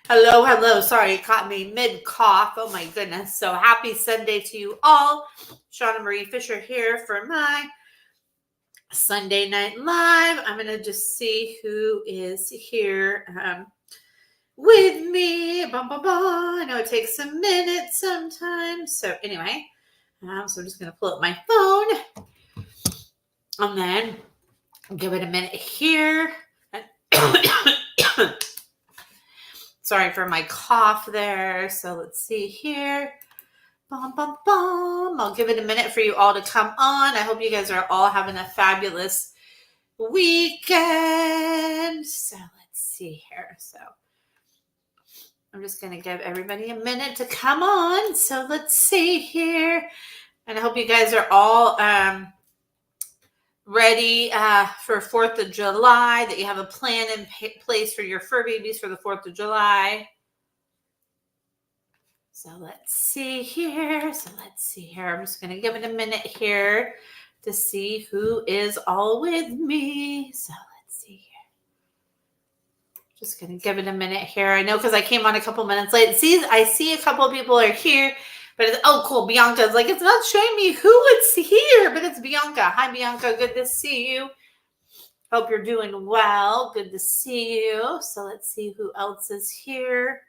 Hello, hello. Sorry, it caught me mid cough. Oh my goodness. So happy Sunday to you all. Shauna Marie Fisher here for my Sunday Night Live. I'm going to just see who is here with me. Bum, bum, bum. I know it takes a minute sometimes. So, anyway, so I'm just going to pull up my phone and then give it a minute here. Sorry for my cough there. So let's see here. Bum, bum, bum. I'll give it a minute for you all to come on. I hope you guys are all having a fabulous weekend. So let's see here. So I'm just going to give everybody a minute to come on. So let's see here. And I hope you guys are all ready for 4th of July, that you have a plan in place for your fur babies for the 4th of July. So let's see here. I'm just going to give it a minute here to see who is all with me. So let's see here. Just going to give it a minute here. I know because I came on a couple minutes late. I see a couple of people are here, but it's, oh, cool. Bianca's like, it's not showing me who it's here, but it's Bianca. Hi, Bianca. Good to see you. Hope you're doing well. Good to see you. So let's see who else is here.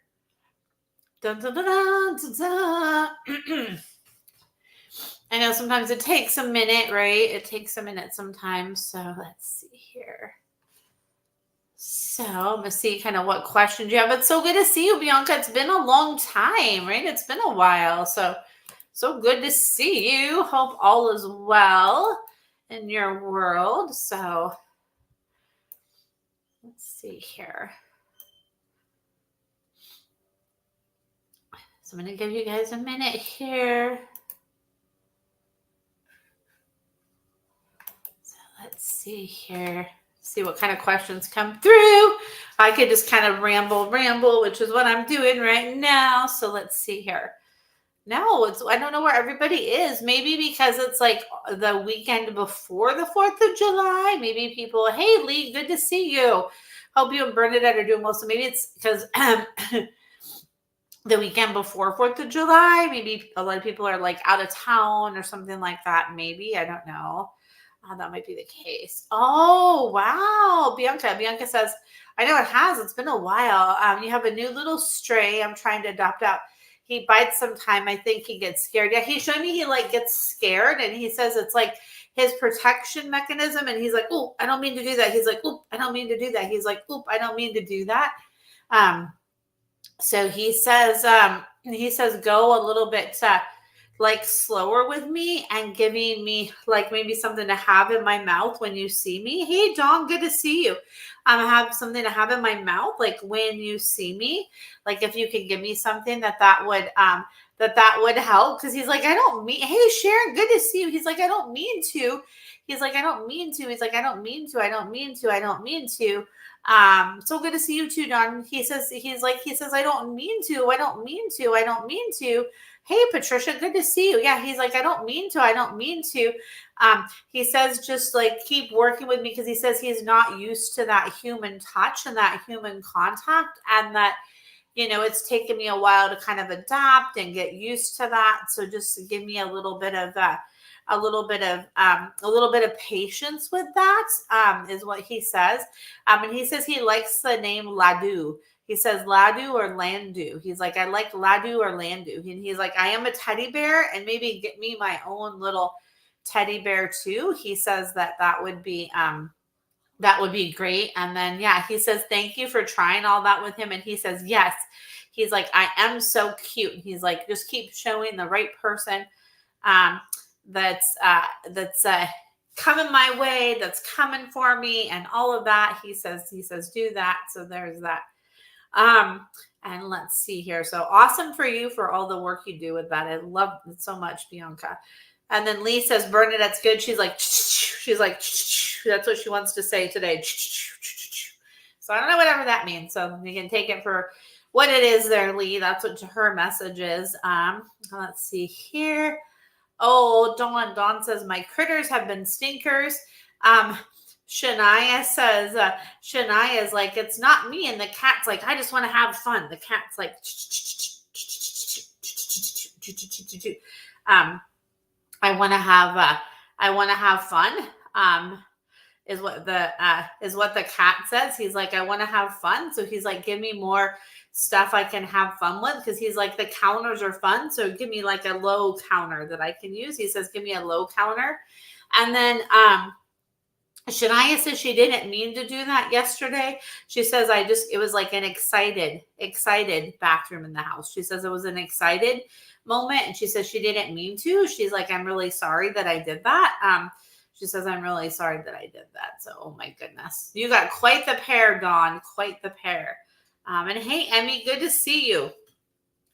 Dun, dun, dun, dun, dun, dun. I know sometimes it takes a minute, right? It takes a minute sometimes. So let's see here. So I'm going to see kind of what questions you have. It's so good to see you, Bianca. It's been a long time, right? It's been a while. So good to see you. Hope all is well in your world. So let's see here. So I'm going to give you guys a minute here. So let's see here. See what kind of questions come through. I could just kind of ramble, which is what I'm doing right now. So let's see here. No, I don't know where everybody is. Maybe because it's like the weekend before the 4th of July. Maybe people, hey, Lee, good to see you. Hope you and Bernadette are doing well. So maybe it's because the weekend before 4th of July. Maybe a lot of people are like out of town or something like that. Maybe, I don't know. That might be the case. Oh, wow. Bianca says, I know it has. It's been a while. You have a new little stray I'm trying to adopt out. He bites sometime. I think he gets scared. Yeah, he showed me he like gets scared, and he says it's like his protection mechanism. And he's like, oh, I don't mean to do that. He's like, oh, I don't mean to do that. He's like, oh, I don't mean to do that. So he says, go a little bit like slower with me and giving me like maybe something to have in my mouth when you see me. Hey, Dawn, good to see you. I have something to have in my mouth, like when you see me, like if you could give me something that would help. Cause he's like, I don't mean, hey, Sharon, good to see you. He's like, I don't mean to. He's like, I don't mean to. He's like, I don't mean to. I don't mean to. I don't mean to. So good to see you too, Don. He says, I don't mean to. I don't mean to. I don't mean to. Hey, Patricia, good to see you. Yeah, he's like, I don't mean to. I don't mean to. He says, just like keep working with me because he says he's not used to that human touch and that human contact, and that, you know, it's taken me a while to kind of adapt and get used to that. So just give me a little bit of patience with that, is what he says. And he says he likes the name Ladu. He says Ladu or Landu. He's like, I like Ladu or Landu. And he's like, I am a teddy bear, and maybe get me my own little teddy bear too. He says that would be great. And then, yeah, he says, thank you for trying all that with him. And he says, yes. He's like, I am so cute. And he's like, just keep showing the right person that's coming my way, that's coming for me, and all of that. He says, do that. So there's that. And let's see here. So awesome for you for all the work you do with that. I love it so much, Bianca. And then Lee says, Bernadette's good. She's like, that's what she wants to say today. So I don't know whatever that means. So you can take it for what it is there, Lee. That's what her message is. Let's see here. Oh, Dawn says, my critters have been stinkers. Shania says, Shania is like, it's not me. And the cat's like, I just want to have fun. The cat's like, I want to have fun. Is what the cat says. He's like, I want to have fun. So he's like, give me more stuff I can have fun with, because he's like, the counters are fun. So give me like a low counter that I can use. He says, give me a low counter. And then Shania says she didn't mean to do that yesterday. She says, it was like an excited bathroom in the house. She says it was an excited moment. And she says she didn't mean to. She's like, I'm really sorry that I did that. She says, I'm really sorry that I did that. So, oh my goodness. You got quite the pair, Dawn. Quite the pair. And hey, Emmy, good to see you.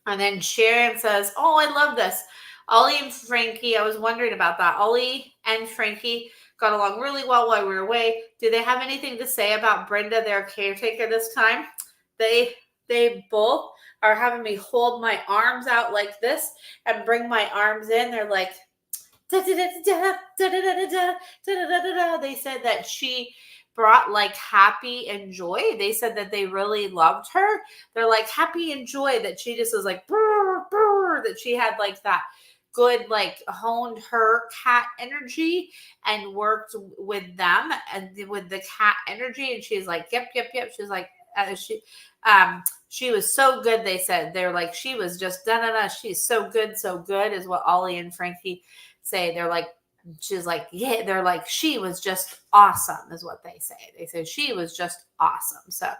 And then Sharon says, oh, I love this. Ollie and Frankie, I was wondering about that. Ollie and Frankie got along really well while we were away. Do they have anything to say about Brenda, their caretaker, this time? They both are having me hold my arms out like this and bring my arms in. They're like, they said that she brought like happy and joy. They said that they really loved her. They're like happy and joy, that she just was like brr, brr, that she had like that good, like honed her cat energy and worked with them and with the cat energy. And she's like, yep. She's like, she was so good. They said, they're like, she was just she's so good is what Ollie and Frankie say. They're like, she's like, yeah, they're like, she was just awesome is what they say. They say she was just awesome. So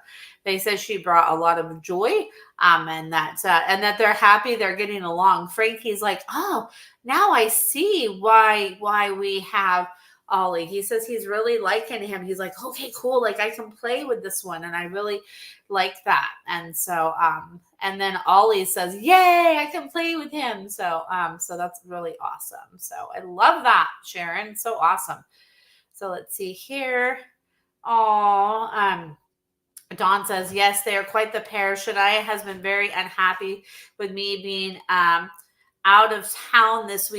they said she brought a lot of joy, and that they're happy, they're getting along. Frankie's like, oh, now I see why we have Ollie. He says he's really liking him. He's like, okay, cool. Like I can play with this one. And I really like that. And so, and then Ollie says, yay, I can play with him. So, so that's really awesome. So I love that, Sharon. So awesome. So let's see here. Oh, Dawn says, yes, they are quite the pair. Shania has been very unhappy with me being, out of town this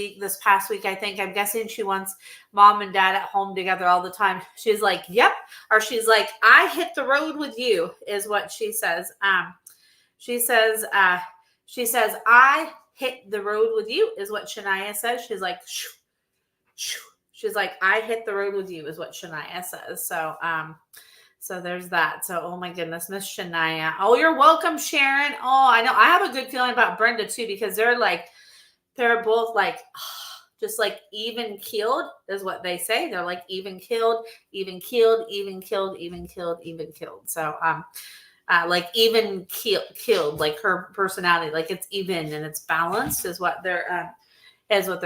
past week, I think. I'm guessing she wants mom and dad at home together all the time. She's like, yep. Or she's like, I hit the road with you, is what she says. She says, I hit the road with you, is what Shania says. She's like, shoo, shoo. She's like, I hit the road with you, is what Shania says. So, so there's that. So, oh my goodness, Miss Shania. Oh, you're welcome, Sharon. Oh, I know. I have a good feeling about Brenda too, because they're both like, just like even keeled is what they say. They're like even keeled, even keeled, even keeled, even keeled, even keeled. So, like even keeled, like her personality, like it's even and it's balanced is what they're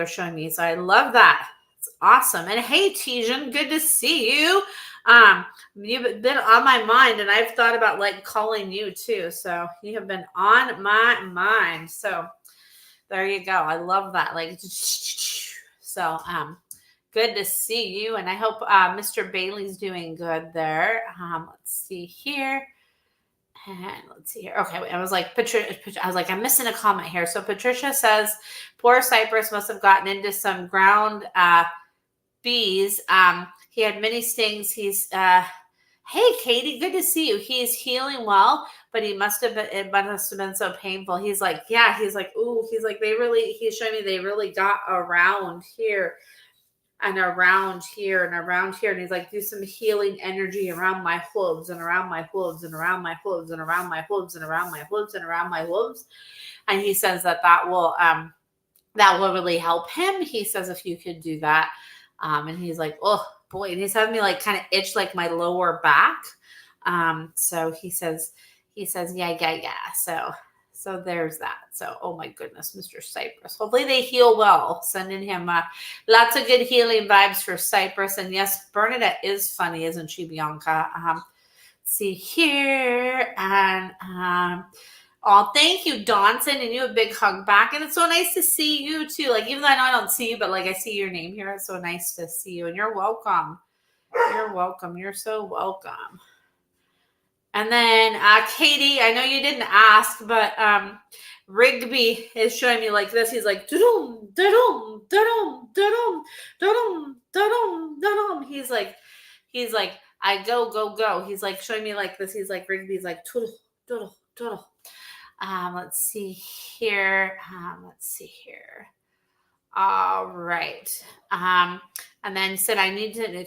showing me. So I love that. It's awesome. And hey, Tijan, good to see you. You've been on my mind, and I've thought about like calling you too. So you have been on my mind. So there you go. I love that. Like, so, good to see you. And I hope, Mr. Bailey's doing good there. Let's see here. And let's see here. Okay. Wait, I was like, Patricia, I was like, I'm missing a comment here. So Patricia says, poor Cypress must have gotten into some ground, bees. He had many stings. He's, hey, Katie, good to see you. He's healing well, but it must have been so painful. He's like, yeah, he's like, ooh, he's like, he's showing me they really got around here and around here and around here. And he's like, do some healing energy around my hooves and around my hooves and around my hooves and around my hooves and around my hooves and around my hooves. And he says that will really help him. He says, if you could do that. And he's like, oh boy. And he's having me like kind of itch like my lower back. So he says, yeah. So there's that. So, oh my goodness, Mr. Cypress. Hopefully they heal well. Sending him lots of good healing vibes for Cypress. And yes, Bernadette is funny, isn't she, Bianca? See here. And oh, thank you, Dawn. Sending you a big hug back. And it's so nice to see you too. Like, even though I know I don't see you, but like I see your name here. It's so nice to see you. And you're welcome. You're welcome. You're so welcome. And then Katie, I know you didn't ask, but Rigby is showing me like this. He's like, da-dum, da-dum, da-dum, da-dum, da-dum, da-dum, da-dum. He's like he's like, I go, go, go. He's like showing me like this. He's like, Rigby's like, toodle, doodle, doodle. Let's see here. Let's see here. All right. And then said,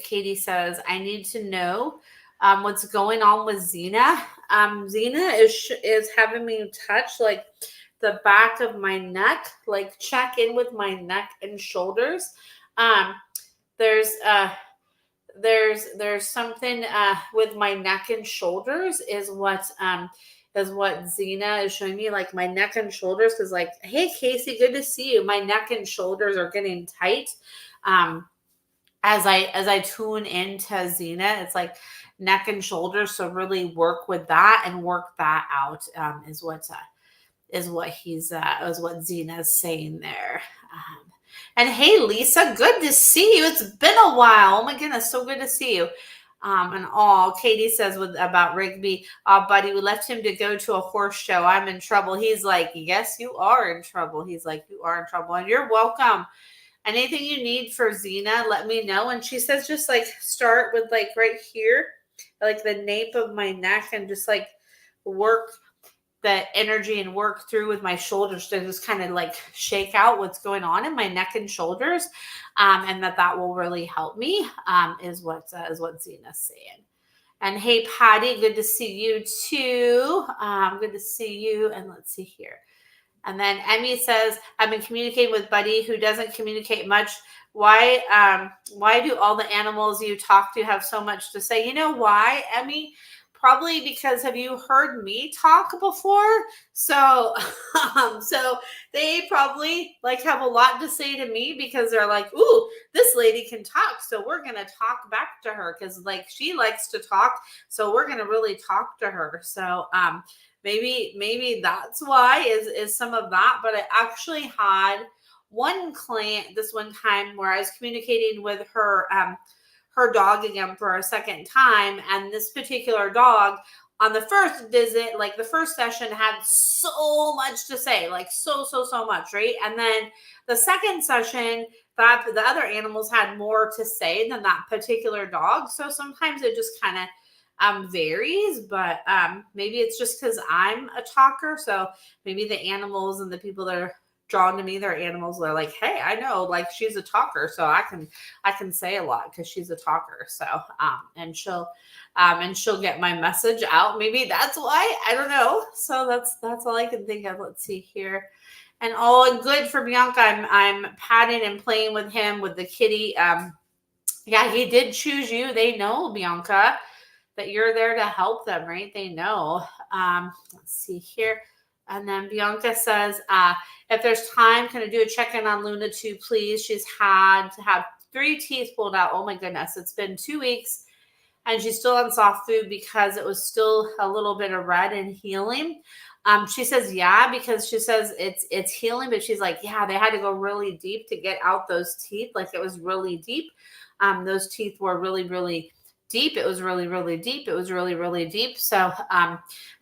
Katie says, I need to know what's going on with Xena. Xena is having me touch like the back of my neck, like check in with my neck and shoulders. Um, there's something with my neck and shoulders is what Xena is showing me, like my neck and shoulders, because like, hey Casey, good to see you. My neck and shoulders are getting tight. As I tune into Xena, it's like neck and shoulders. So really work with that and work that out, is what Xena's saying there. And hey, Lisa, good to see you. It's been a while. Oh my goodness, so good to see you. And all Katie says about Rigby, buddy, we left him to go to a horse show. I'm in trouble. He's like, yes, you are in trouble. He's like, you are in trouble, and you're welcome. Anything you need for Xena, let me know. And she says, just like start with like right here, like the nape of my neck, and just like work the energy and work through with my shoulders to just kind of like shake out what's going on in my neck and shoulders. And that will really help me, is what Xena's saying. And hey, Patty, good to see you too. Good to see you. And let's see here. And then Emmy says, I've been communicating with Buddy, who doesn't communicate much. Why do all the animals you talk to have so much to say? You know why, Emmy? Probably because, have you heard me talk before? So, so they probably like have a lot to say to me, because they're like, ooh, this lady can talk. So we're going to talk back to her, because like she likes to talk. So we're going to really talk to her. So, maybe that's why is some of that. But I actually had one client this one time where I was communicating with her dog again for a second time. And this particular dog on the first visit, like the first session, had so much to say, like so much, right? And then the second session, that the other animals had more to say than that particular dog. So sometimes it just kind of varies, but maybe it's just because I'm a talker. So maybe the animals and the people that are drawn to me, they're animals that are like, hey, I know, like she's a talker, so I can say a lot because she's a talker. So and she'll get my message out. Maybe that's why, I don't know. So that's all I can think of. Let's see here. And good for Bianca. I'm patting and playing with him, with the kitty. Yeah, he did choose you. They know, Bianca, that you're there to help them, right? They know. Let's see here. And then Bianca says, if there's time, can I do a check-in on Luna too, please? She's had to have 3 teeth pulled out. Oh my goodness. It's been 2 weeks and she's still on soft food because it was still a little bit of red and healing. She says, yeah, because she says it's healing, but she's like, yeah, they had to go really deep to get out those teeth. Like it was really deep. Those teeth were really, really deep. It was really, really deep. It was really, really deep. So,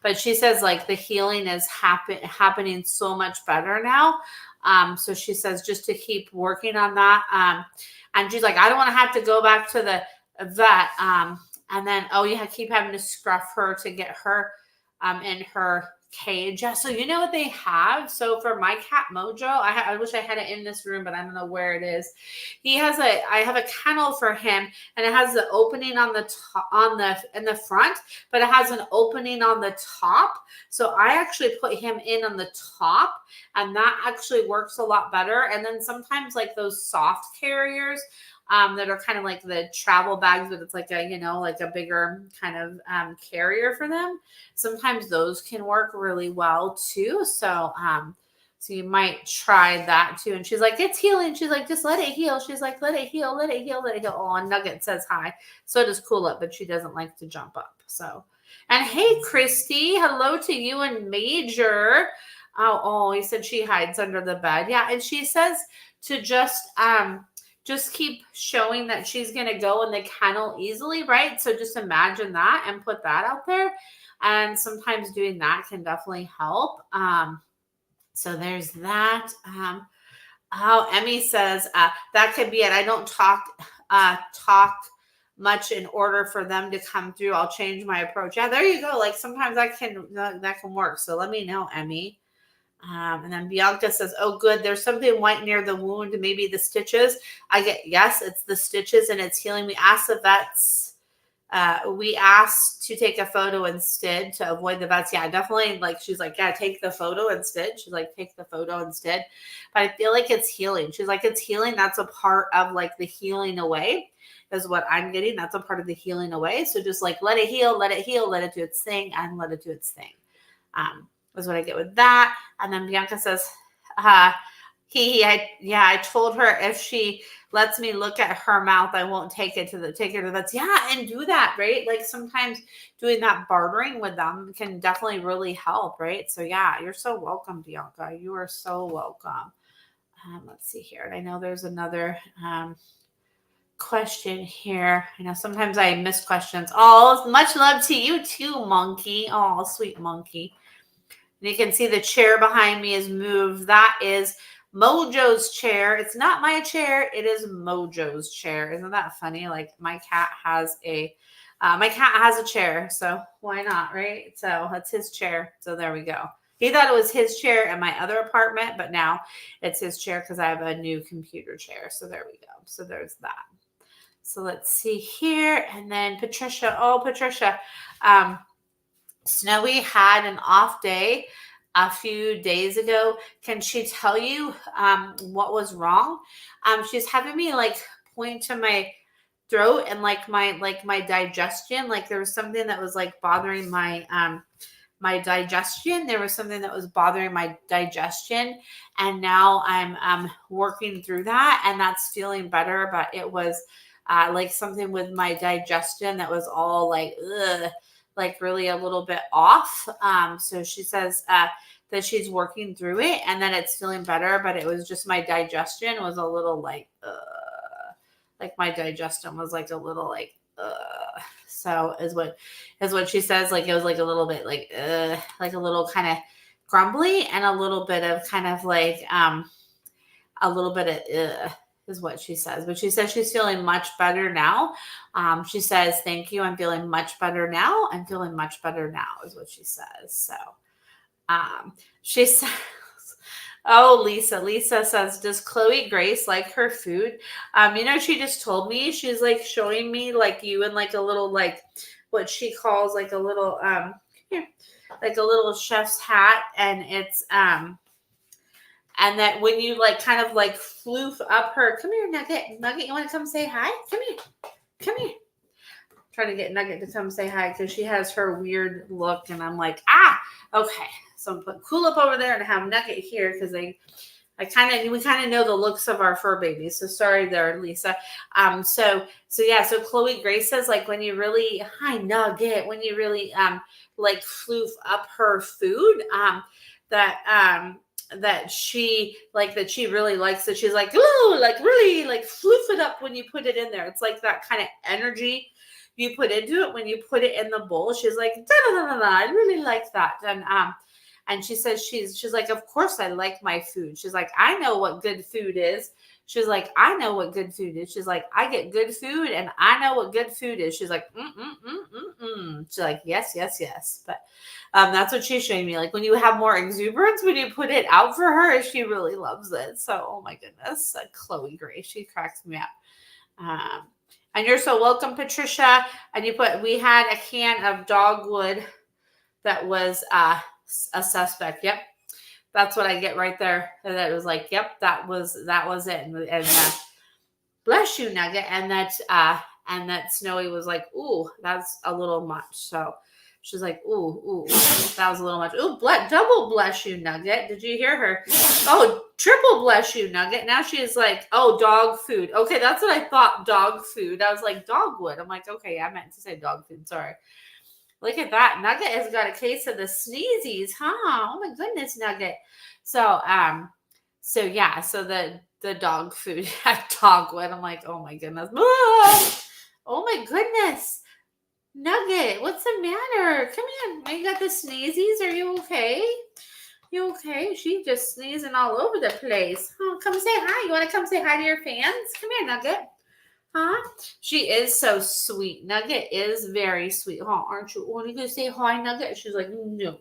but she says like the healing is happening so much better now. So she says just to keep working on that. And she's like, I don't want to have to go back to the vet. And then, keep having to scruff her to get her in her cage. So you know what they have? So for my cat Mojo, I wish I had it in this room, but I don't know where it is. I have a kennel for him, and it has the opening on the top, in the front, but it has an opening on the top. So I actually put him in on the top, and that actually works a lot better. And then sometimes like those soft carriers, that are kind of like the travel bags, but it's like a bigger kind of carrier for them. Sometimes those can work really well too. So, so you might try that too. And she's like, it's healing. She's like, just let it heal. She's like, let it heal, let it heal, let it heal. Oh, and Nugget says hi. So does Cool Up, but she doesn't like to jump up. So, and hey, Christy, hello to you and Major. Oh, he said she hides under the bed. Yeah. And she says to just keep showing that she's going to go in the kennel easily, right? So just imagine that and put that out there. And sometimes doing that can definitely help. So there's that. Emmy says, that could be it. I don't talk much in order for them to come through. I'll change my approach. Yeah, there you go. Like sometimes that can work. So let me know, Emmy. And then Bianca says, oh, good. There's something white near the wound. Maybe the stitches. I get, yes, it's the stitches and it's healing. We asked the vets. We asked to take a photo instead to avoid the vets. Yeah, definitely. Like, she's like, yeah, take the photo instead. She's like, take the photo instead. But I feel like it's healing. She's like, it's healing. That's a part of like the healing away is what I'm getting. That's a part of the healing away. So just like, let it heal, let it heal, let it do its thing, and let it do its thing. Was what I get with that. And then Bianca says, I told her if she lets me look at her mouth, I won't take her to the vets. Yeah, and do that, right? Like sometimes doing that bartering with them can definitely really help, right? So yeah, you're so welcome, Bianca. You are so welcome. Let's see here. And I know there's another question here. I know sometimes I miss questions. Oh, much love to you too, monkey. Oh, sweet monkey. And you can see the chair behind me is moved. That is Mojo's chair. It's not my chair. It is Mojo's chair. Isn't that funny? Like my cat has a chair. So why not, right? So that's his chair. So there we go. He thought it was his chair in my other apartment, but now it's his chair because I have a new computer chair. So there we go. So there's that. So let's see here. And then Patricia. Oh, Patricia. Snowy had an off day a few days ago. Can she tell you what was wrong? She's having me like point to my throat and like my digestion. Like there was something that was like bothering my my digestion. There was something that was bothering my digestion, and now I'm working through that, and that's feeling better. But it was like something with my digestion that was all like ugh, like really a little bit off. So she says that she's working through it and that it's feeling better, but it was just my digestion was a little like my digestion was like a little like so is what she says. Like it was like a little bit like a little kind of grumbly and a little bit of kind of like a little bit of is what she says. But she says she's feeling much better now. She says, thank you. I'm feeling much better now. I'm feeling much better now is what she says. So she says, oh, Lisa says, does Chloe Grace like her food? She just told me, she's like showing me like you in like a little, like what she calls like a little, like a little chef's hat. And it's, and that when you like kind of like floof up her, come here, Nugget, you want to come say hi? Come here. Trying to get Nugget to come say hi because she has her weird look, and I'm like, okay. So I'm putting Cool Up over there and have Nugget here because we kind of know the looks of our fur babies. So sorry there, Lisa. So Chloe Grace says like when you really, hi Nugget, when you really like floof up her food, that she really likes it. She's like, ooh, like really like floof it up when you put it in there. It's like that kind of energy you put into it when you put it in the bowl. She's like, I really like that. And she says she's like, of course I like my food. She's like, I know what good food is. She's like, I know what good food is. She's like, I get good food and I know what good food is. She's like, She's like, yes. But that's what she's showing me. Like when you have more exuberance, when you put it out for her, she really loves it. So, oh my goodness, Chloe Grace, she cracks me up. And you're so welcome, Patricia. And we had a can of dogwood that was a suspect. Yep. That's what I get right there. And that was like, yep, that was it. And bless you, Nugget. And that Snowy was like, ooh, that's a little much. So she's like, ooh, that was a little much. Ooh, double bless you, Nugget. Did you hear her? Oh, triple bless you, Nugget. Now she's like, oh, dog food. Okay, that's what I thought, dog food. I was like, dogwood. I'm like, okay, I meant to say dog food. Sorry. Look at that. Nugget has got a case of the sneezies, huh? Oh my goodness, Nugget. So the dog food had dogwood. I'm like, oh my goodness. Oh my goodness. Nugget, what's the matter? Come here. You got the sneezies. Are you okay? You okay? She's just sneezing all over the place. Oh, come say hi. You want to come say hi to your fans? Come here, Nugget. Huh? She is so sweet. Nugget is very sweet. Huh? Aren't you? Want to go say hi, Nugget? She's like, no.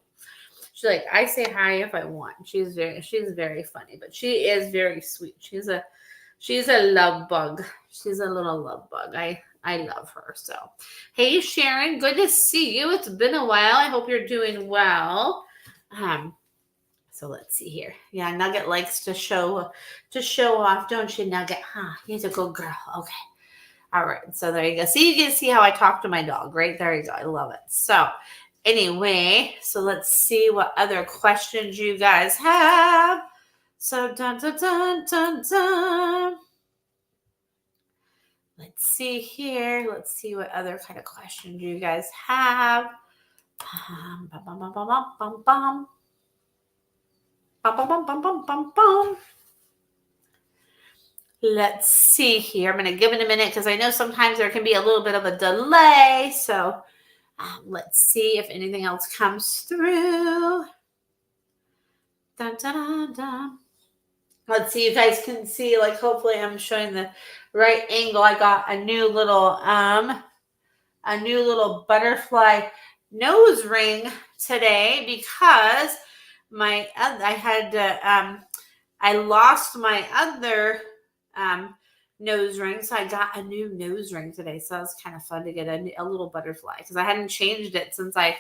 She's like, I say hi if I want. She's very funny, but she is very sweet. She's a love bug. She's a little love bug. I love her. So, hey Sharon, good to see you. It's been a while. I hope you're doing well. So let's see here. Yeah, Nugget likes to show off, don't you, Nugget? Huh? He's a good girl. Okay. All right. So there you go. See, you can see how I talk to my dog, right? There you go. I love it. So anyway, so let's see what other questions you guys have. So dun dun dun dun dun. Let's see here. Let's see what other kind of questions you guys have. Bum, bum, bum, bum, bum, bum, bum. Bum, bum, bum, bum, bum, bum, bum. Let's see here. I'm going to give it a minute because I know sometimes there can be a little bit of a delay. So let's see if anything else comes through. Dun, dun, dun, dun. Let's see. You guys can see, like, hopefully I'm showing the right angle. I got a new little butterfly nose ring today because I lost my other nose ring, so I got a new nose ring today. So that was kind of fun to get a little butterfly because I hadn't changed it since I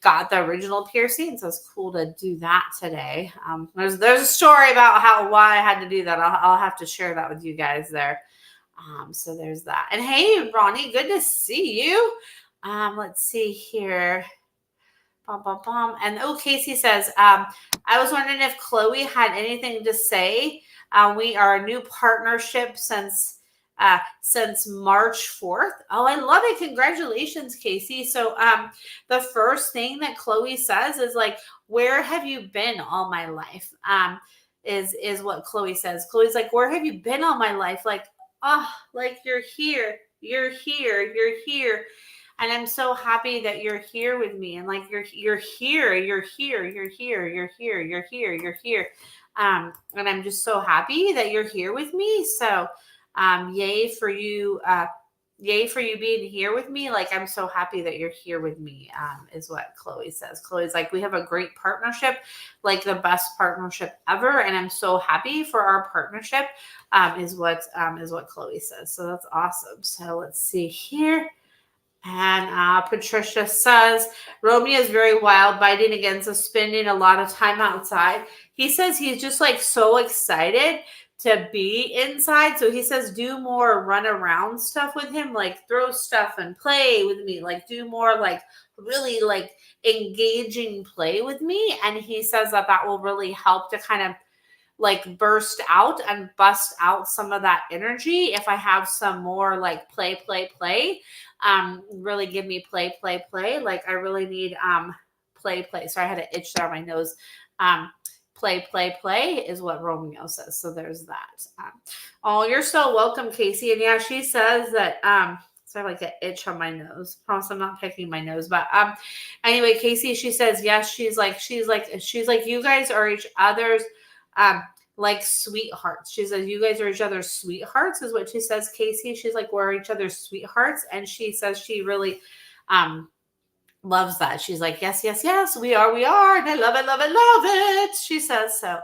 got the original piercing. So it's cool to do that today. There's a story about why I had to do that. I'll have to share that with you guys there. So there's that. And hey, Ronnie, good to see you. Let's see here. Bum, bum, bum. And Casey says, I was wondering if Chloe had anything to say. We are a new partnership since March 4th. Oh, I love it. Congratulations, Casey. So the first thing that Chloe says is like, where have you been all my life? Is what Chloe says. Chloe's like, where have you been all my life? Like, like you're here. You're here. You're here. And I'm so happy that you're here with me. And like you're here, you're here, you're here, you're here, you're here, you're here. And I'm just so happy that you're here with me. So yay for you being here with me. Like I'm so happy that you're here with me, is what Chloe says. Chloe's like, we have a great partnership, like the best partnership ever. And I'm so happy for our partnership, is what Chloe says. So that's awesome. So let's see here. And Patricia says, Romeo is very wild, biting again, so spending a lot of time outside. He says he's just like so excited to be inside. So he says, do more run around stuff with him, like throw stuff and play with me, like do more like really like engaging play with me. And he says that will really help to kind of like burst out and bust out some of that energy if I have some more like play. Really give me play. Like I really need play. So I had an itch there on my nose. Play is what Romeo says. So there's that. Oh, you're so welcome, Casey. And yeah, she says that so I have like an itch on my nose. Promise I'm not picking my nose. But anyway, Casey, she says yes, she's like you guys are each other's like sweethearts. She says, you guys are each other's sweethearts, is what she says, Casey. She's like, we're each other's sweethearts. And she says she really loves that. She's like, yes, we are. And I love it. She says so.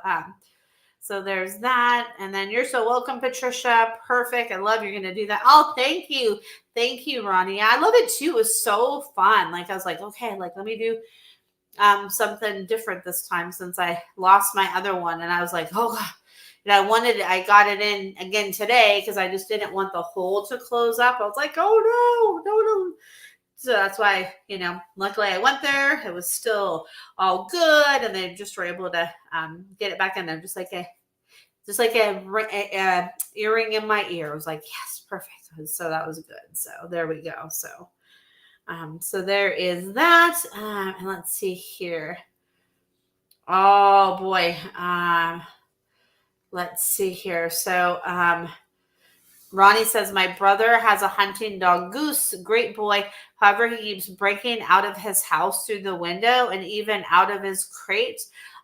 So there's that. And then you're so welcome, Patricia. Perfect. I love you're going to do that. Oh, thank you. Thank you, Ronnie. I love it too. It was so fun. Like, I was like, okay, like, let me do something different this time since I lost my other one. And I was like, oh God. And I got it in again today because I just didn't want the hole to close up. I was like, oh no. So that's why, luckily I went there. It was still all good. And they just were able to get it back in there. Just like a earring in my ear. I was like, yes, perfect. So that was good. So there we go. So there is that. And let's see here. Oh boy. Let's see here. So Ronnie says, my brother has a hunting dog, Goose, great boy. However, he keeps breaking out of his house through the window and even out of his crate.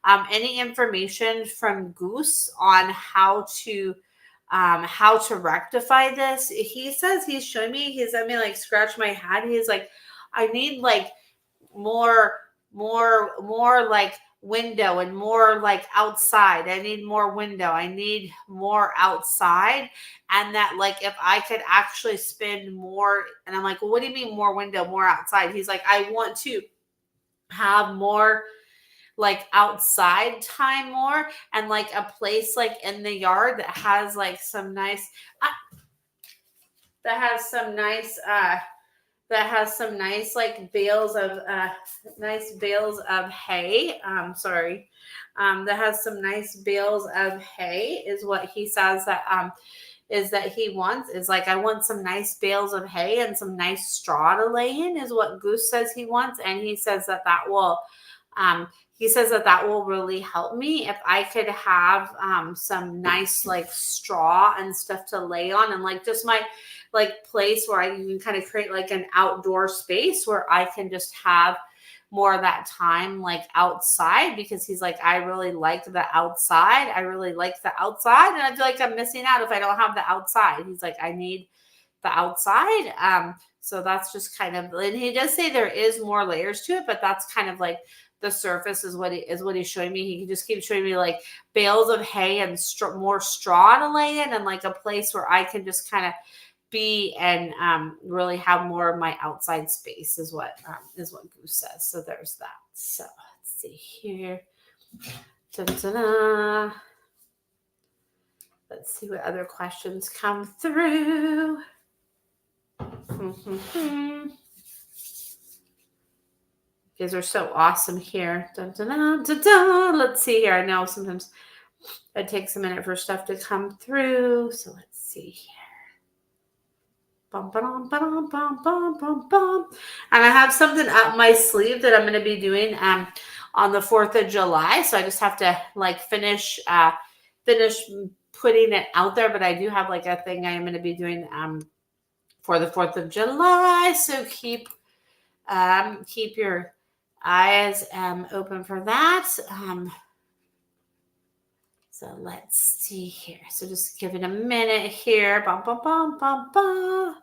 Any information from Goose on how to how to rectify this. He says he's showing me, he's let me like scratch my head. He's like, I need like more like window and more like outside. I need more window. I need more outside. And that like if I could actually spend more, and I'm like, well, what do you mean more window, more outside? He's like, I want to have more like outside time more, and like a place like in the yard that has like some nice that has some nice like bales of hay. That has some nice bales of hay is what he says that he wants. Is like, I want some nice bales of hay and some nice straw to lay in is what Goose says he wants. And he says that will really help me if I could have some nice like straw and stuff to lay on, and like just my like place where I can kind of create like an outdoor space where I can just have more of that time like outside, because he's like, I really like the outside. And I feel like I'm missing out if I don't have the outside. He's like, I need the outside. So that's just kind of, and he does say there is more layers to it, but that's kind of like the surface is what he's showing me. He just keeps showing me like bales of hay and more straw to lay in, and like a place where I can just kind of be and really have more of my outside space is what Goose says. So there's that. So let's see here. Da-da-da-da. Let's see what other questions come through. You guys are so awesome here. Da-da-da-da-da. Let's see here. I know sometimes it takes a minute for stuff to come through. So let's see here. Bum, ba-dum, ba-dum, bum, bum, bum, bum. And I have something up my sleeve that I'm going to be doing on the 4th of July. So I just have to like finish putting it out there. But I do have like a thing I am going to be doing for the 4th of July. So keep your eyes open for that. So let's see here. So just give it a minute here. Bum, bum, bum, bum, bum.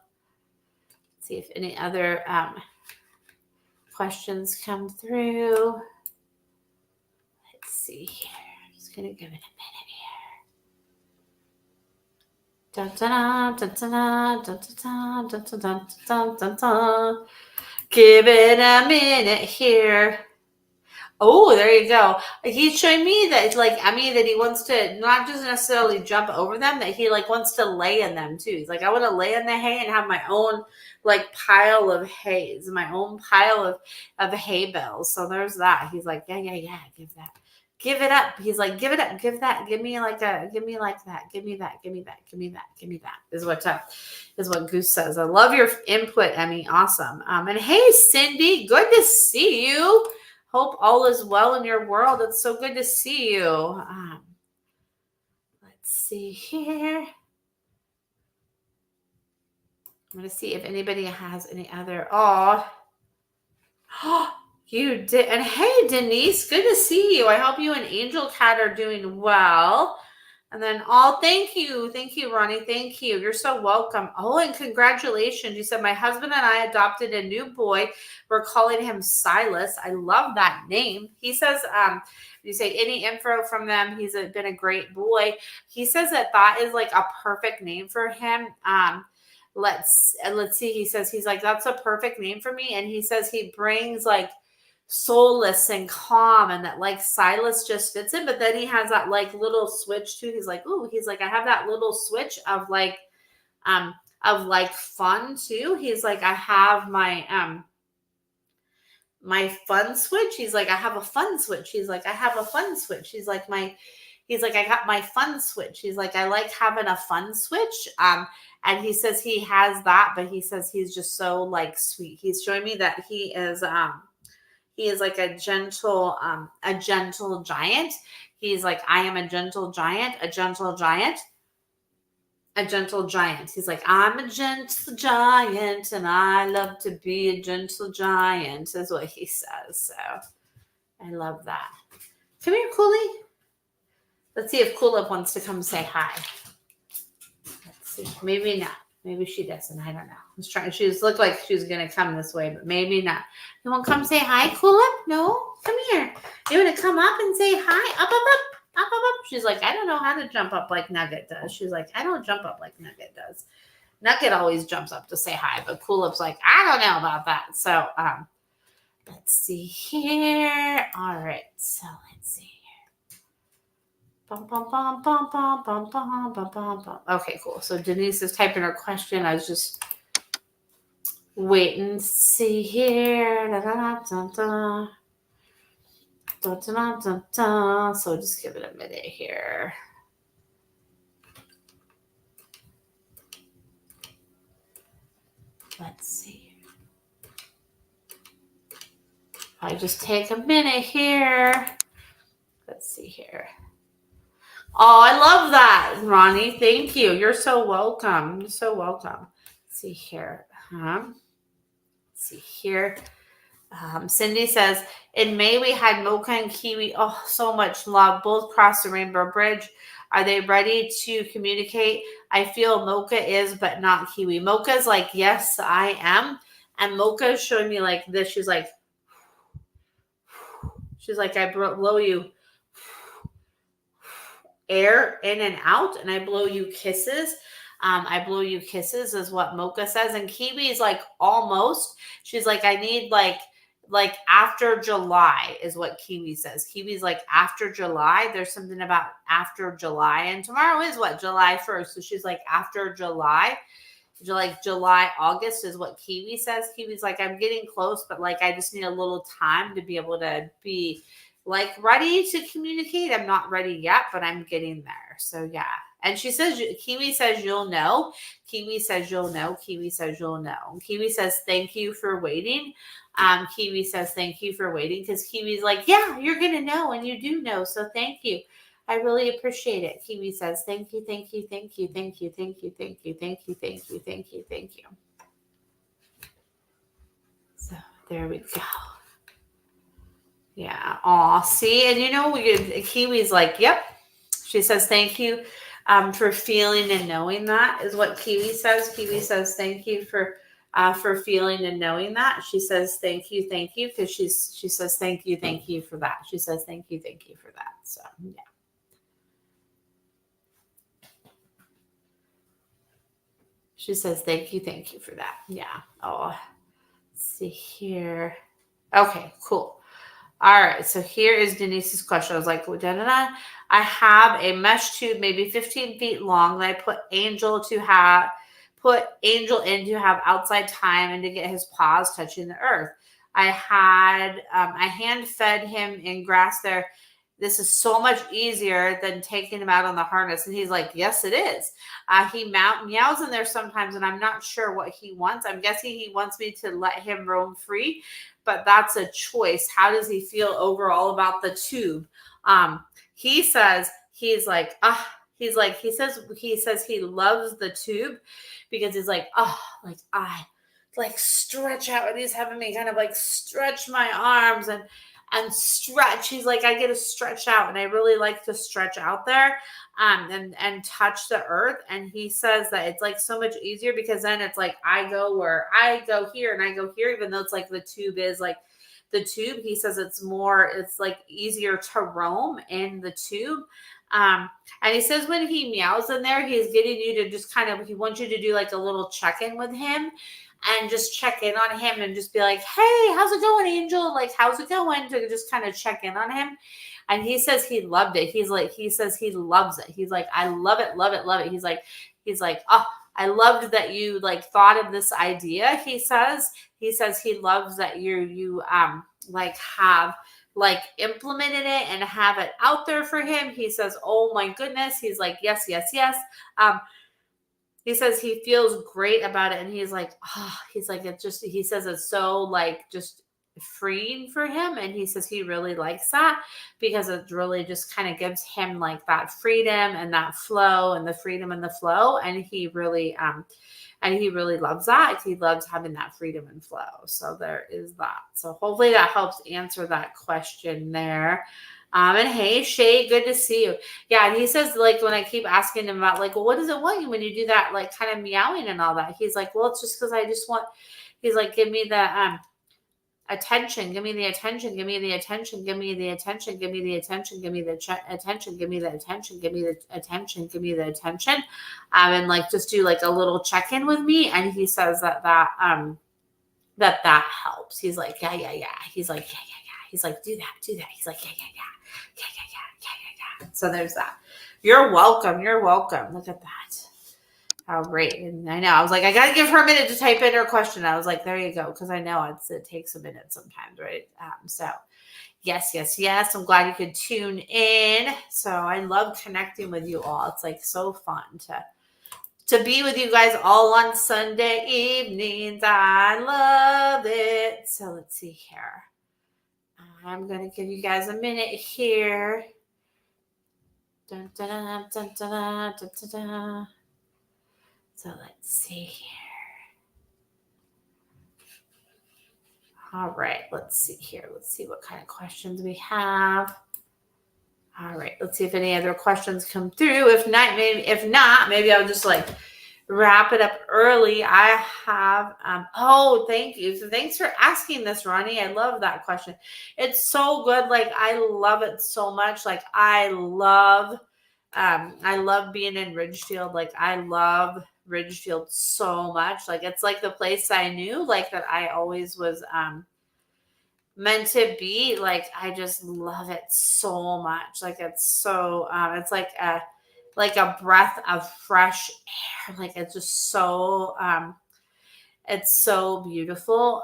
See if any other questions come through. Let's see here. I'm just going to give it a minute here. Dun, dun, dun, dun, dun, dun, dun, dun, dun, dun, dun. Give it a minute here. Oh, there you go. He's showing me that, like, I mean, that he wants to not just necessarily jump over them, that he like wants to lay in them too. He's like, I want to lay in the hay and have my own like pile of hays, my own pile of hay bales. So there's that. He's like, yeah, give it up. He's like, give it up, give that, give me like that, give me that, give me that. Is what Goose says. I love your input, Emmy. Awesome. And hey, Cindy, good to see you. Hope all is well in your world. It's so good to see you. Let's see here. I'm going to see if anybody has any other. Oh, you did. And hey, Denise, good to see you. I hope you and Angel Cat are doing well. And then, thank you. Thank you, Ronnie. Thank you. You're so welcome. Oh, and congratulations. You said, my husband and I adopted a new boy. We're calling him Silas. I love that name. He says, you say any info from them. He's been a great boy. He says that is like a perfect name for him. Let's see. He says, he's like, that's a perfect name for me. And he says he brings like soulless and calm, and that like Silas just fits in. But then he has that like little switch too. He's like, I have that little switch of like fun too. He's like, I have my my fun switch. He's like, I have a fun switch. He's like, I have a fun switch. He's like, I got my fun switch. He's like, I like having a fun switch. And he says he has that, but he says he's just so like sweet. He's showing me that he is like a gentle giant. He's like, I am a gentle giant. He's like, I'm a gentle giant, and I love to be a gentle giant, is what he says. So I love that. Come here, Cooley. Let's see if Coolip wants to come say hi. see. Maybe not. Maybe she doesn't. I don't know. I was trying. She looked like she was gonna come this way, but maybe not. You want to come say hi, Coolip? No, come here. You want to come up and say hi? Up, up, up, up, up, up. She's like, I don't know how to jump up like Nugget does. She's like, I don't jump up like Nugget does. Nugget always jumps up to say hi, but Coolip's like, I don't know about that. So, let's see here. All right. So let's see. Bum, bum, bum, bum, bum, bum, bum, bum, bum, bum. Okay, cool. So Denise is typing her question. I was just waiting to see here. Da, da, da, da, da, da, da, da, da. So just give it a minute here. Let's see. I just take a minute here. Let's see here. Oh, I love that, Ronnie. Thank you. You're so welcome. You're so welcome. Let's see here. Let's see here. Cindy says, in May we had Mocha and Kiwi. Oh, so much love. Both crossed the Rainbow Bridge. Are they ready to communicate? I feel Mocha is, but not Kiwi. Mocha's like, yes, I am. And Mocha is showing me like this. She's like, I blow you air in and out, and I blow you kisses. I blow you kisses is what Mocha says. And Kiwi is like, almost. She's like, I need like after July is what Kiwi says. Kiwi's like, after July. There's something about after July. And tomorrow is what? July 1st. So she's like, after July. Like July, August is what Kiwi says. Kiwi's like, I'm getting close, but like, I just need a little time to be able to be like ready to communicate. I'm not ready yet, but I'm getting there. So yeah. And she says, Kiwi says, you'll know. Kiwi says, you'll know. Kiwi says, you'll know. Kiwi says, thank you for waiting. Kiwi says, thank you for waiting. Because Kiwi's like, yeah, you're going to know. And you do know. So thank you. I really appreciate it. Kiwi says, thank you, thank you, thank you, thank you, thank you, thank you, thank you, thank you, thank you, thank you. So there we go. Yeah. Aw, see, and you know, Kiwi's like, yep. She says, thank you for feeling and knowing that is what Kiwi says. Kiwi says, thank you for feeling and knowing that. She says, thank you, because she says, thank you for that. She says, thank you for that. So yeah. She says, thank you for that. Yeah. Oh, let's see here. Okay, cool. All right. So here is Denise's question. I was like, I have a mesh tube, maybe 15 feet long, that I put Angel in to have outside time and to get his paws touching the earth. I hand fed him in grass there. This is so much easier than taking him out on the harness. And he's like, yes, it is. He meows in there sometimes, and I'm not sure what he wants. I'm guessing he wants me to let him roam free, but that's a choice. How does he feel overall about the tube? He says, he says he loves the tube because he's like, I stretch out. And he's having me kind of like stretch my arms and stretch. He's like, I get to stretch out, and I really like to stretch out there and touch the earth. And he says that it's like so much easier because then it's like I go here and I go here, even though it's like the tube is like the tube. He says it's like easier to roam in the tube. And he says when he meows in there, he's getting you to just he wants you to do like a little check-in with him. And just check in on him and just be like, hey, how's it going, Angel? Like, how's it going? To just kind of check in on him. And he says he loved it. He says he loves it. He's like, I love it, love it, love it. He's like, oh, I loved that you like thought of this idea. He says he loves that you have implemented it and have it out there for him. He says, oh my goodness. He's like, yes, yes, yes. He says he feels great about it. And he's like, he says it's so like just freeing for him. And he says he really likes that because it really just kind of gives him like that freedom and that flow and the freedom and the flow. And he really loves that. He loves having that freedom and flow. So there is that. So hopefully that helps answer that question there. And hey, Shay, good to see you. Yeah, and he says, like, when I keep asking him about, like, well, what does it want you when you do that, like, kind of meowing and all that? He's like, well, it's just because I just want, he's like, give me the attention, give me the attention, give me the attention, give me the attention, give me the attention, give me the attention, give me the attention, give me the attention, give me the attention, and like just do like a little check in with me. And he says that helps. He's like, yeah, yeah, yeah. He's like, yeah, yeah, yeah. He's like, do that, do that. He's like, yeah, yeah, yeah, yeah, yeah, yeah, yeah, yeah, yeah. So there's that. You're welcome. You're welcome. Look at that. How great. And I know I was like, I got to give her a minute to type in her question. I was like, there you go. Cause I know it takes a minute sometimes. Right. So yes, yes, yes. I'm glad you could tune in. So I love connecting with you all. It's like so fun to be with you guys all on Sunday evenings. I love it. So let's see here. I'm going to give you guys a minute here. Dun, dun, dun, dun, dun, dun, dun, dun. So let's see here. All right, let's see here. Let's see what kind of questions we have. All right, let's see if any other questions come through. If not, maybe I'll just like wrap it up early. I have thank you. So thanks for asking this, Ronnie. I love that question. It's so good. Like I love it so much. Like I love being in Ridgefield. Like I love Ridgefield so much. Like it's like the place I knew, like that I always was meant to be. Like I just love it so much. Like it's so it's like a breath of fresh air. Like it's just so it's so beautiful.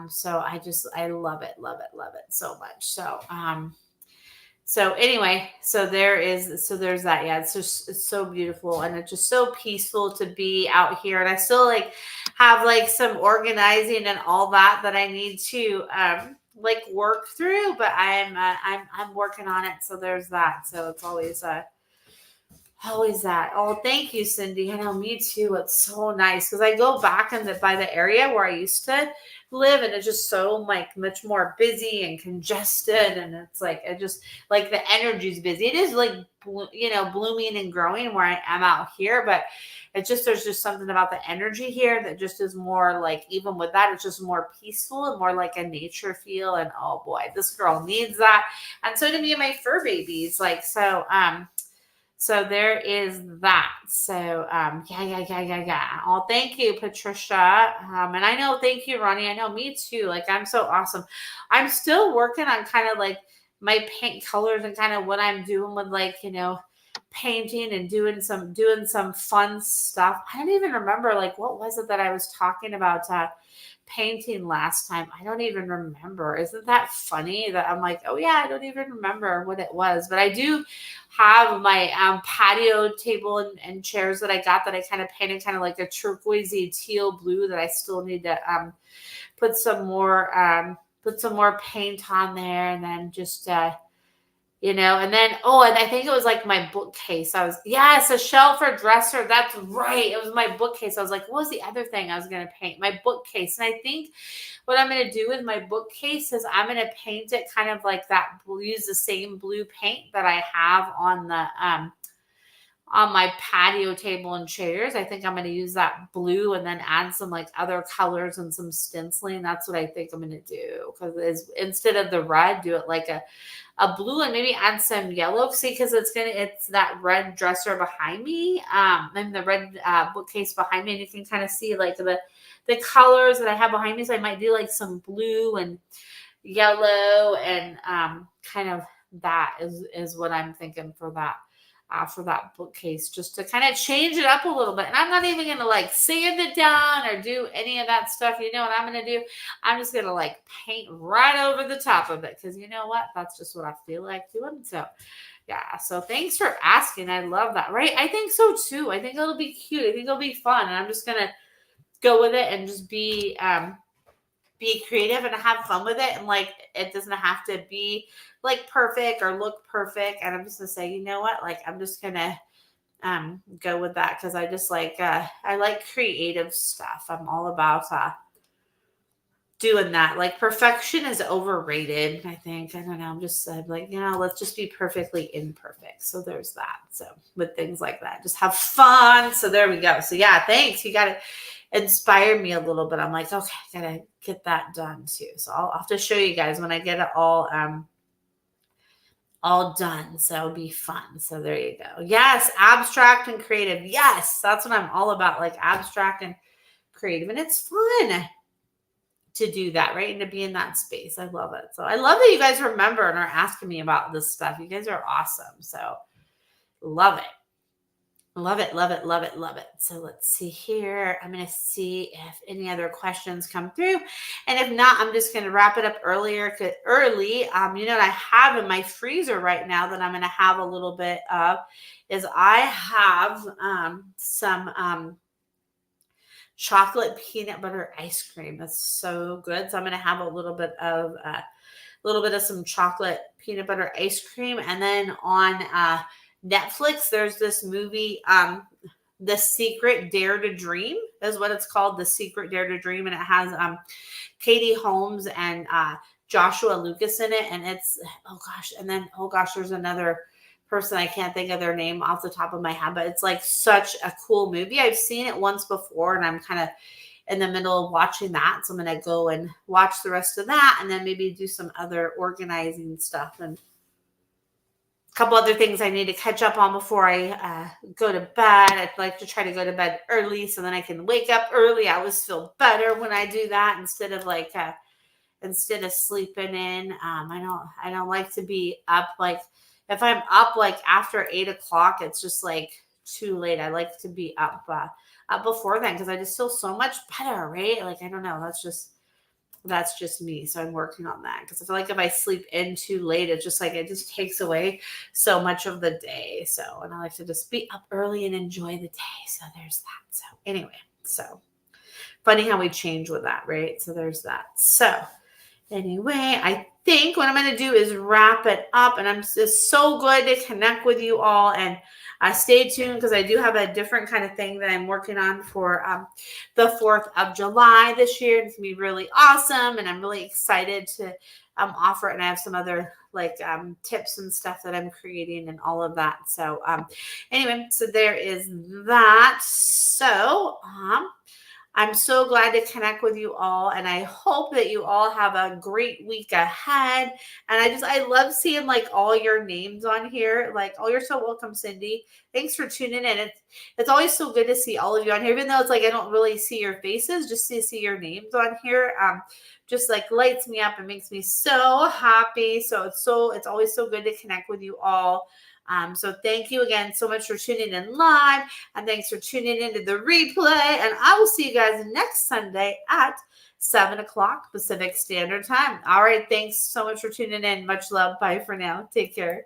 So I love it so much. So anyway, there's that. Yeah, it's so beautiful and it's just so peaceful to be out here. And I still like have like some organizing and all that I need to like work through, but I'm working on it. So there's that. So it's always that. Oh, thank you, Cindy. I know, me too. It's so nice because I go back by the area where I used to live, and it's just so like much more busy and congested, and it's like it just like the energy's busy. It is like blooming and growing where I am out here, but it's just there's just something about the energy here that just is more like, even with that, it's just more peaceful and more like a nature feel. And oh boy, this girl needs that, and so do me and my fur babies. Like so there is that. So yeah. Oh, thank you, Patricia. And I know, thank you, Ronnie. I know, me too. Like I'm so awesome. I'm still working on kind of like my paint colors and kind of what I'm doing with like, painting and doing some fun stuff. I don't even remember like what was it that I was talking about painting last time. I don't even remember. Isn't that funny that I'm like, oh yeah, I don't even remember what it was. But I do have my patio table and chairs that I got that I kind of painted kind of like a turquoisey teal blue that I still need to put some more paint on there, and then just and then, and I think it was like my bookcase. Yes, a shelf or dresser. That's right. It was my bookcase. I was like, what was the other thing I was going to paint? My bookcase. And I think what I'm going to do with my bookcase is I'm going to paint it kind of like that, use the same blue paint that I have on the, on my patio table and chairs. I think I'm going to use that blue and then add some like other colors and some stenciling. That's what I think I'm going to do. Because instead of the red, do it like a blue and maybe add some yellow. See, because it's that red dresser behind me, and the red bookcase behind me, and you can kind of see like the colors that I have behind me. So I might do like some blue and yellow, and kind of that is what I'm thinking for that bookcase, just to kind of change it up a little bit. And I'm not even going to like sand it down or do any of that stuff. You know what I'm going to do? I'm just going to like paint right over the top of it. Cause you know what? That's just what I feel like doing. So yeah. So thanks for asking. I love that. Right. I think so too. I think it'll be cute. I think it'll be fun. And I'm just going to go with it and just be creative and have fun with it. And like, it doesn't have to be like perfect or look perfect. And I'm just gonna say, you know what? Like, I'm just gonna go with that. Cause I just like, I like creative stuff. I'm all about doing that. Like perfection is overrated, I think. I don't know. I'm just like, let's just be perfectly imperfect. So there's that. So with things like that, just have fun. So there we go. So yeah, thanks. You got to inspire me a little bit. I'm like, okay, I gotta get that done too. So I'll have to show you guys when I get it all done. So it'll be fun. So there you go. Yes, abstract and creative. Yes, that's what I'm all about. Like abstract and creative. And it's fun to do that, right? And to be in that space. I love it. So I love that you guys remember and are asking me about this stuff. You guys are awesome. So love it. Love it, love it, love it, love it. So let's see here. I'm going to see if any other questions come through. And if not, I'm just going to wrap it up early. What I have in my freezer right now that I'm going to have a little bit of is I have some chocolate peanut butter ice cream. That's so good. So I'm going to have a little bit of some chocolate peanut butter ice cream. And then on Netflix, there's this movie, The Secret Dare to Dream is what it's called. The Secret Dare to Dream. And it has Katie Holmes and Joshua Lucas in it. And it's, there's another person. I can't think of their name off the top of my head, but it's like such a cool movie. I've seen it once before and I'm kind of in the middle of watching that. So I'm going to go and watch the rest of that and then maybe do some other organizing stuff and a couple other things I need to catch up on before I go to bed. I'd like to try to go to bed early so then I can wake up early. I always feel better when I do that instead of sleeping in. I don't like to be up like if I'm up like after 8:00, it's just like too late. I like to be up before then because I just feel so much better, right? Like I don't know. That's just me. So I'm working on that because I feel like if I sleep in too late, it just takes away so much of the day. So, and I like to just be up early and enjoy the day. So there's that. So anyway, so funny how we change with that, right? So there's that. So anyway, I think what I'm going to do is wrap it up and I'm just so good to connect with you all and stay tuned because I do have a different kind of thing that I'm working on for the 4th of July this year. It's going to be really awesome and I'm really excited to offer it. And I have some other tips and stuff that I'm creating and all of that. So anyway, so there is that. So I'm so glad to connect with you all, and I hope that you all have a great week ahead. And I love seeing all your names on here. You're so welcome, Cindy. Thanks for tuning in. It's always so good to see all of you on here, even though it's I don't really see your faces, just to see your names on here. Just lights me up and makes me so happy. So it's always so good to connect with you all. So thank you again so much for tuning in live and thanks for tuning into the replay. And I will see you guys next Sunday at 7:00 Pacific Standard Time. All right. Thanks so much for tuning in. Much love. Bye for now. Take care.